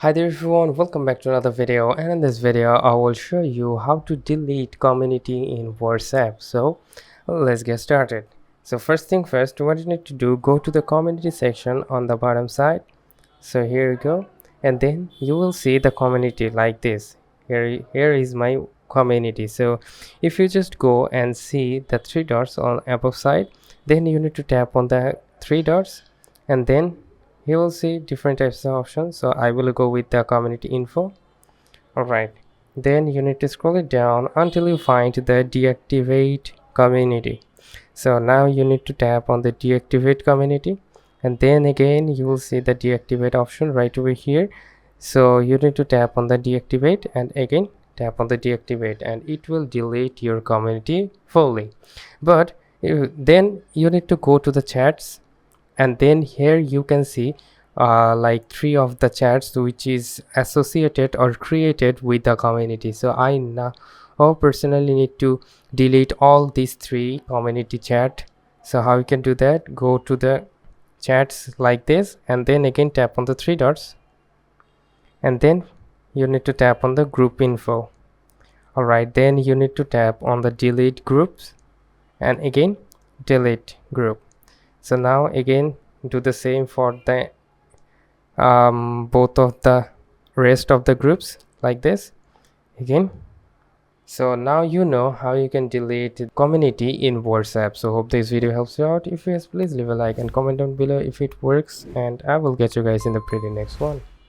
Hi there everyone, welcome back to another video, and in this video I will show you how to delete community in WhatsApp. So let's get started. So first thing first, what you need to do, go to the community section on the bottom side. So here you go, and then you will see the community like this. Here is my community. So if you just go and see the three dots on above side, then you need to tap on the three dots, and then you will see different types of options. So I will go with the community info. All right, then you need to scroll it down until you find the deactivate community. So now you need to tap on the deactivate community, and then again you will see the deactivate option right over here. So you need to tap on the deactivate and again tap on the deactivate, and it will delete your community fully. But then you need to go to the chats, and then here you can see like three of the chats which is associated or created with the community. So I now personally need to delete all these three community chat. So how you can do that, go to the chats like this, and then again tap on the three dots, and then you need to tap on the group info. All right, then you need to tap on the delete groups and again delete group. So now again do the same for the both of the rest of the groups like this again. So now you know how you can delete community in WhatsApp. So hope this video helps you out. If yes, please leave a like and comment down below if it works, and I will get you guys in the pretty next one.